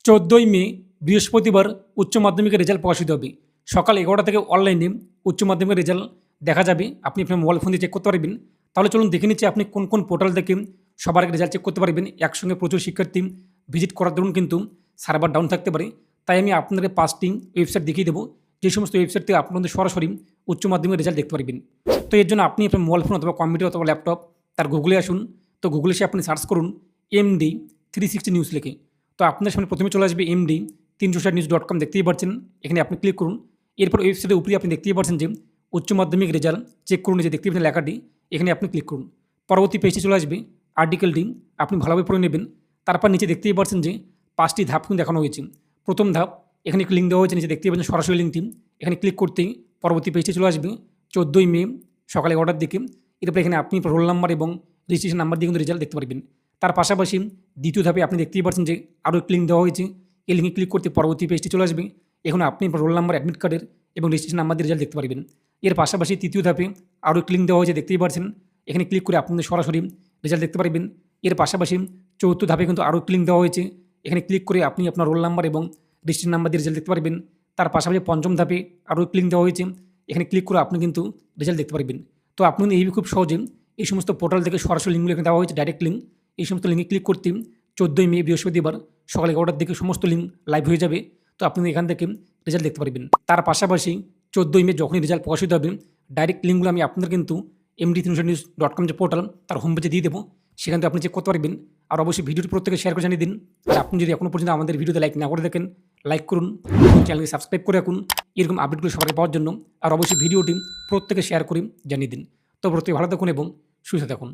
14ই মে বৃহস্পতিবার উচ্চ মাধ্যমিকের রেজাল্ট প্রকাশিত হবে। সকাল 11টা থেকে অনলাইনে উচ্চ মাধ্যমিকের রেজাল্ট দেখা যাবে। আপনি আপনার মোবাইল ফোন দিয়ে চেক করতে পারবেন। তাহলে চলুন দেখে নিচ্ছি আপনি কোন কোন পোর্টাল থেকে সবার আগে রেজাল্ট চেক করতে পারবেন। একসঙ্গে প্রচুর শিক্ষার্থী ভিজিট করার দরুন কিন্তু সার্ভার ডাউন থাকতে পারে। তাই আমি আপনাদের 5টি ওয়েবসাইট দেখিয়ে দেবো, যে সমস্ত ওয়েবসাইট থেকে আপনাদের সরাসরি উচ্চ মাধ্যমিকের রেজাল্ট দেখতে পারবেন। তো এর জন্য আপনি আপনার মোবাইল ফোন অথবা কম্পিউটার অথবা ল্যাপটপ তার গুগলে আসুন। তো গুগলে এসে আপনি সার্চ করুন MD 360 নিউজ লিখে। তো আপনার সামনে প্রথমে চলে আসবে MD 360news.com, দেখতেই পাচ্ছেন। এখানে আপনি ক্লিক করুন। এরপর ওয়েবসাইটের উপরে আপনি দেখতেই পাচ্ছেন যে উচ্চ মাধ্যমিক রেজাল্ট চেক করুন, যে দেখতেই পাচ্ছেন লেখাটি, এখানে আপনি ক্লিক করুন। পরবর্তী পেজটি চলে আসবে আর্টিকেলটি, আপনি ভালোভাবে পড়ে নেবেন। তারপর নিচে দেখতেই পাচ্ছেন যে 5টি ধাপ কিন্তু দেখানো হয়েছে। প্রথম ধাপ, এখানে একটি লিঙ্ক দেওয়া হয়েছে, নিচে দেখতেই পাচ্ছেন সরাসরি লিঙ্কটি। এখানে ক্লিক করতেই পরবর্তী পেজটি চলে আসবে 14ই মে সকালে 11টার দিকে। এরপর এখানে আপনি রোল নাম্বার এবং রেজিস্ট্রেশন নাম্বার দিয়ে কিন্তু রেজাল্ট দেখতে পারবেন। তার পাশাপাশি দ্বিতীয় ধাপে আপনি দেখতেই পাচ্ছেন যে আরও একটি লিঙ্ক দেওয়া হয়েছে। এই লিঙ্কে ক্লিক করতে পরবর্তী পেজটি চলে আসবে। এখন আপনি রোল নাম্বার, অ্যাডমিট কার্ডের এবং রেজিস্ট্রেশন নাম্বার দিয়ে রেজাল্ট দেখতে পারবেন। এর পাশাপাশি তৃতীয় ধাপে আরও একটি লিঙ্ক দেওয়া হয়েছে, দেখতেই পাচ্ছেন। এখানে ক্লিক করে আপনি সরাসরি রেজাল্ট দেখতে পারবেন। এর পাশাপাশি চতুর্থ ধাপে কিন্তু আরও একটি লিঙ্ক দেওয়া হয়েছে। এখানে ক্লিক করে আপনি আপনার রোল নাম্বার এবং রেজিস্ট্রেশন নাম্বার দিয়ে রেজাল্ট দেখতে পারবেন। তার পাশাপাশি পঞ্চম ধাপে আরও একটি লিঙ্ক দেওয়া হয়েছে। এখানে ক্লিক করে আপনি কিন্তু রেজাল্ট দেখতে পারবেন। তো আপনি এইভাবে খুব সহজে এই সমস্ত পোর্টাল থেকে সরাসরি লিঙ্কগুলো এখানে দেওয়া হয়েছে, ডাইরেক্ট লিঙ্ক। এই সমস্ত লিঙ্কে ক্লিক করতে 14ই মে বৃহস্পতিবার সকালে 11টার দিকে সমস্ত লিঙ্ক লাইভ হয়ে যাবে। তো আপনি এখান থেকে রেজাল্ট দেখতে পারবেন। তার পাশাপাশি 14ই মে যখনই রেজাল্ট প্রকাশিত হবে, ডাইরেক্ট লিঙ্কগুলো আমি আপনাদের কিন্তু MD360news.com যে পোর্টাল তার হোম পেজে দিয়ে দেবো, সেখান থেকে আপনি চেক করতে পারবেন। আর অবশ্যই ভিডিওটি প্রত্যেকে শেয়ার করে জানিয়ে দিন। আর আপনি যদি এখনও পর্যন্ত আমাদের ভিডিওতে লাইক না করে দেখেন, লাইক করুন এবং চ্যানেলকে সাবস্ক্রাইব করে রাখুন এরকম আপডেটগুলো সবাই পাওয়ার জন্য। আর অবশ্যই ভিডিওটি প্রত্যেকে শেয়ার করে জানিয়ে দিন। তো প্রত্যেকে ভালো থাকুন এবং সুস্থ থাকুন।